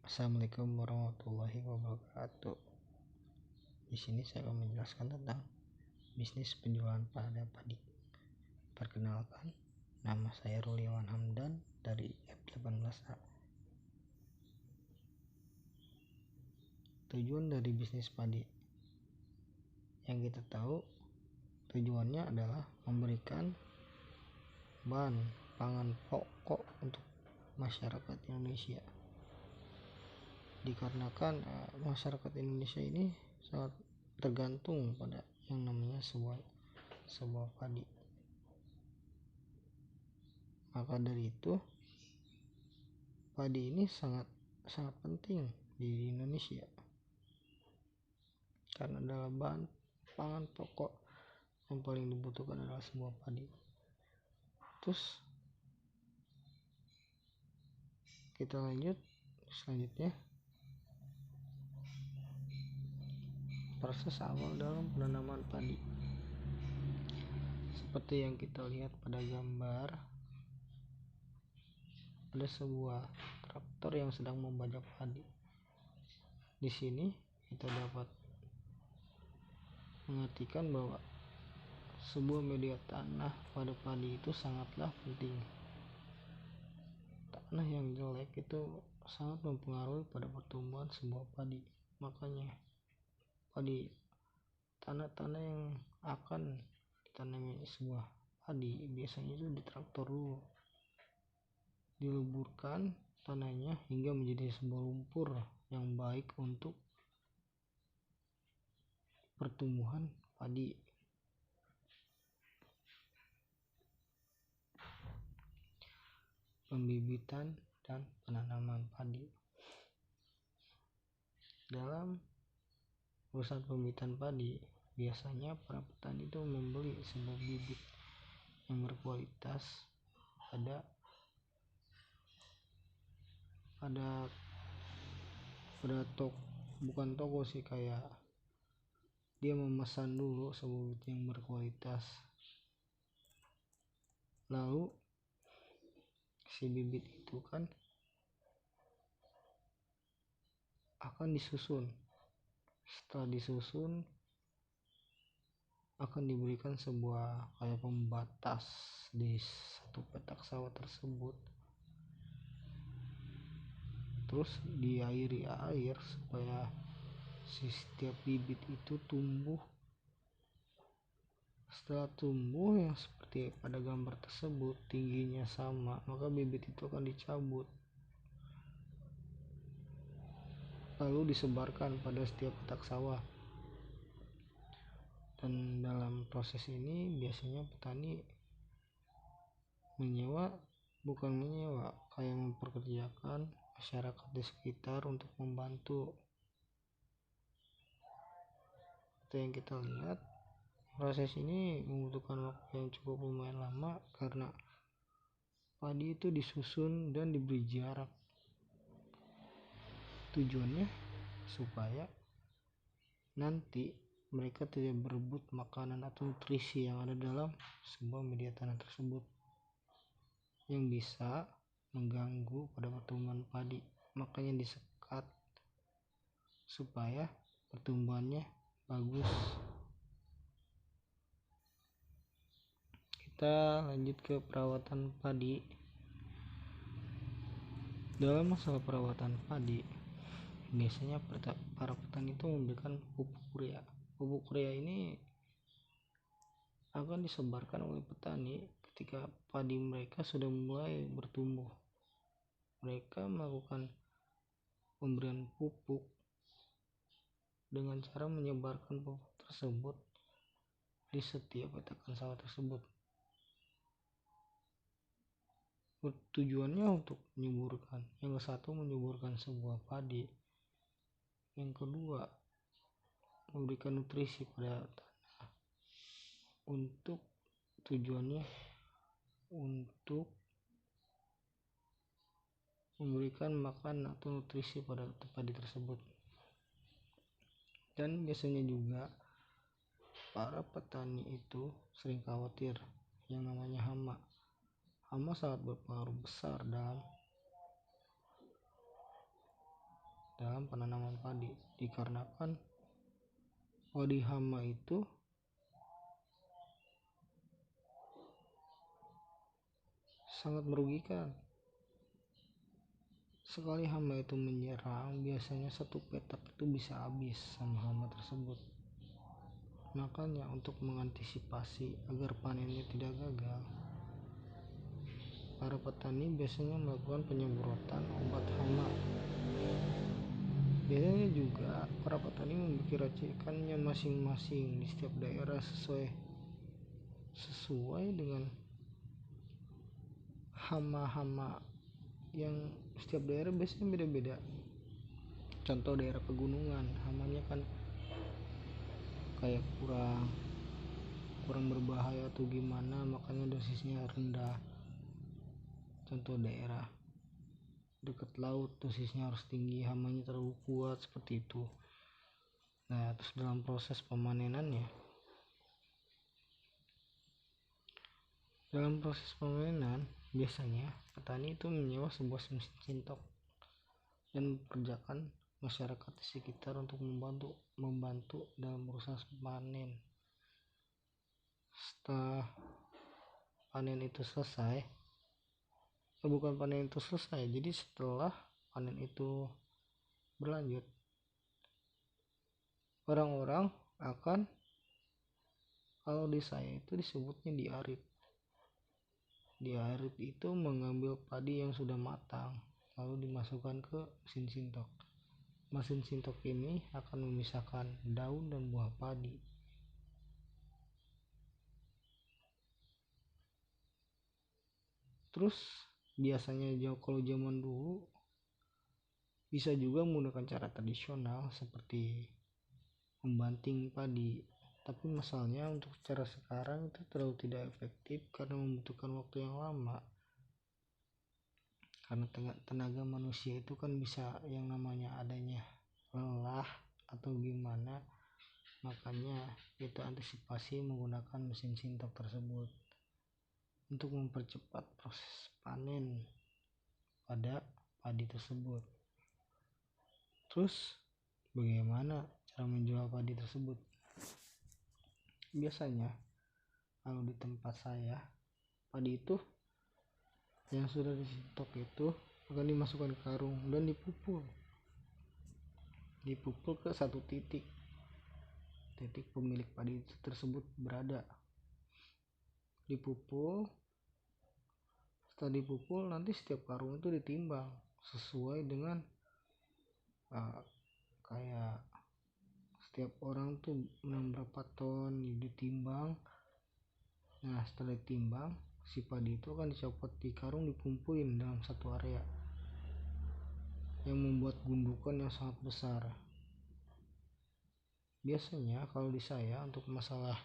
Assalamualaikum warahmatullahi wabarakatuh. Di sini saya akan menjelaskan tentang bisnis penjualan pada padi. Perkenalkan, nama saya Ruliawan Hamdan dari F18A. Tujuan dari bisnis padi yang kita tahu, tujuannya adalah memberikan bahan pangan pokok untuk masyarakat Indonesia. Dikarenakan masyarakat Indonesia ini sangat tergantung pada yang namanya sebuah padi. Maka dari itu, padi ini sangat penting di Indonesia karena adalah bahan pangan pokok yang paling dibutuhkan adalah sebuah padi. Terus kita lanjut selanjutnya, proses awal dalam penanaman padi. Seperti yang kita lihat pada gambar, ada sebuah traktor yang sedang membajak padi. Di sini kita dapat mengartikan bahwa sebuah media tanah pada padi itu sangatlah penting. Tanah yang jelek itu sangat mempengaruhi pada pertumbuhan sebuah padi. Makanya tanah yang akan ditanami sebuah padi biasanya itu ditraktor dulu, dileburkan tanahnya hingga menjadi sebuah lumpur yang baik untuk pertumbuhan padi. Pembibitan dan penanaman padi. Dalam urusan pembibitan padi, biasanya para petani itu membeli sebuah bibit yang berkualitas bukan toko sih, kayak dia memesan dulu sebuah bibit yang berkualitas, lalu si bibit itu kan akan disusun. Setelah disusun akan diberikan sebuah kayak pembatas di satu petak sawah tersebut, terus diairi air supaya setiap bibit itu tumbuh. Setelah tumbuh yang seperti pada gambar tersebut, tingginya sama, maka bibit itu akan dicabut lalu disebarkan pada setiap petak sawah. Dan dalam proses ini biasanya petani kayak memperkerjakan masyarakat di sekitar untuk membantu. Seperti yang kita lihat, proses ini membutuhkan waktu yang cukup lumayan lama karena padi itu disusun dan diberi jarak. Tujuannya supaya nanti mereka tidak berebut makanan atau nutrisi yang ada dalam sebuah media tanah tersebut yang bisa mengganggu pada pertumbuhan padi. Makanya disekat supaya pertumbuhannya bagus. Kita lanjut ke perawatan padi. Dalam masalah perawatan padi, biasanya para petani itu memberikan pupuk urea. Pupuk urea ini akan disebarkan oleh petani ketika padi mereka sudah mulai bertumbuh. Mereka melakukan pemberian pupuk dengan cara menyebarkan pupuk tersebut di setiap petakan sawah tersebut. Tujuannya untuk menyuburkan, yang satu menyuburkan sebuah padi, yang kedua memberikan nutrisi pada tanah, untuk tujuannya untuk memberikan makan atau nutrisi pada padi tersebut. Dan biasanya juga para petani itu sering khawatir yang namanya hama. Hama sangat berpengaruh besar dalam penanaman padi, dikarenakan padi hama itu sangat merugikan. Sekali hama itu menyerang, biasanya satu petak itu bisa habis sama hama tersebut. Makanya untuk mengantisipasi agar panennya tidak gagal, para petani biasanya melakukan penyemprotan obat hama. Biasanya juga para petani memiliki racikannya masing-masing di setiap daerah sesuai dengan hama-hama yang setiap daerah biasanya beda-beda. Contoh daerah pegunungan, hamanya kan kayak kurang berbahaya atau gimana, makanya dosisnya rendah. Contoh daerah dekat laut, dosisnya harus tinggi, hamanya terlalu kuat, seperti itu. Nah, terus dalam proses panen biasanya petani itu menyewa sebuah mesin cintok dan mempekerjakan masyarakat di sekitar untuk membantu dalam proses panen. Setelah panen itu selesai, jadi setelah panen itu berlanjut, orang-orang akan, kalau di saya itu disebutnya diarit. Diarit itu mengambil padi yang sudah matang lalu dimasukkan ke mesin cintok. Mesin cintok ini akan memisahkan daun dan buah padi. Terus biasanya kalau zaman dulu bisa juga menggunakan cara tradisional seperti membanting padi. Tapi masalahnya untuk cara sekarang itu terlalu tidak efektif karena membutuhkan waktu yang lama. Karena tenaga manusia itu kan bisa yang namanya adanya lelah atau gimana, makanya kita antisipasi menggunakan mesin cintok tersebut untuk mempercepat proses panen pada padi tersebut. Terus bagaimana cara menjual padi tersebut? Biasanya kalau di tempat saya, padi itu yang sudah dicintok itu akan dimasukkan ke karung dan dipupul ke satu titik pemilik padi tersebut berada. Setelah dipupul, nanti setiap karung itu ditimbang sesuai dengan kayak setiap orang tuh berapa ton ditimbang. Nah, setelah ditimbang, si padi itu akan dicopot di karung, dikumpulin dalam satu area yang membuat gundukan yang sangat besar. Biasanya kalau di saya untuk masalah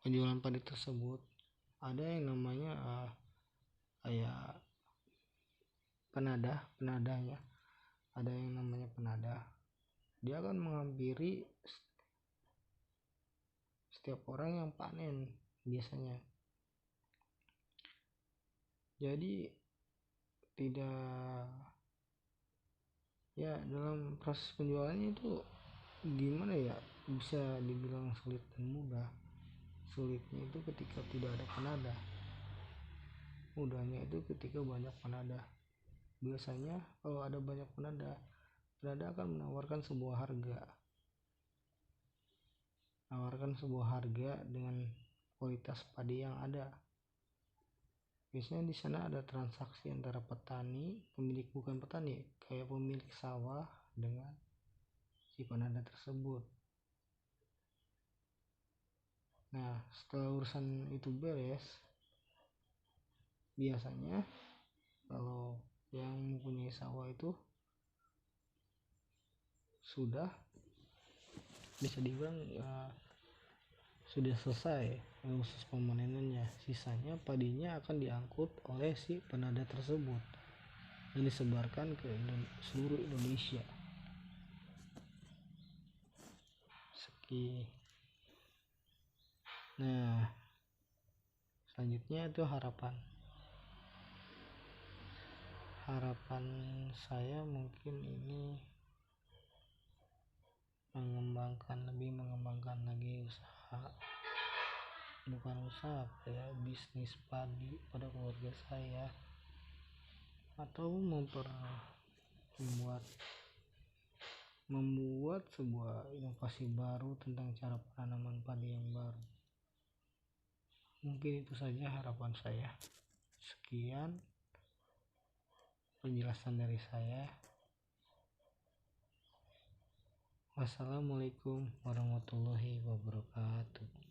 penjualan padi tersebut ada yang namanya kayak penadanya. Ada yang namanya penadah. Dia akan menghampiri setiap orang yang panen biasanya. Jadi dalam proses penjualannya itu gimana ya, bisa dibilang sulit dan mudah. Sulitnya itu ketika tidak ada penadah, mudahnya itu ketika banyak penadah. Biasanya kalau ada banyak penadah akan menawarkan sebuah harga dengan kualitas padi yang ada. Biasanya di sana ada transaksi antara bukan petani, kayak pemilik sawah dengan si penadah tersebut. Nah, setelah urusan itu beres, biasanya kalau yang mempunyai sawah itu sudah bisa dibilang sudah selesai proses pemanenannya. Sisanya padinya akan diangkut oleh si penadah tersebut dan disebarkan ke seluruh Indonesia. Nah, selanjutnya itu harapan saya mungkin ini mengembangkan lagi bisnis padi pada keluarga saya, atau membuat sebuah inovasi baru tentang cara penanaman padi yang baru. Mungkin itu saja harapan saya. Sekian penjelasan dari saya. Wassalamualaikum warahmatullahi wabarakatuh.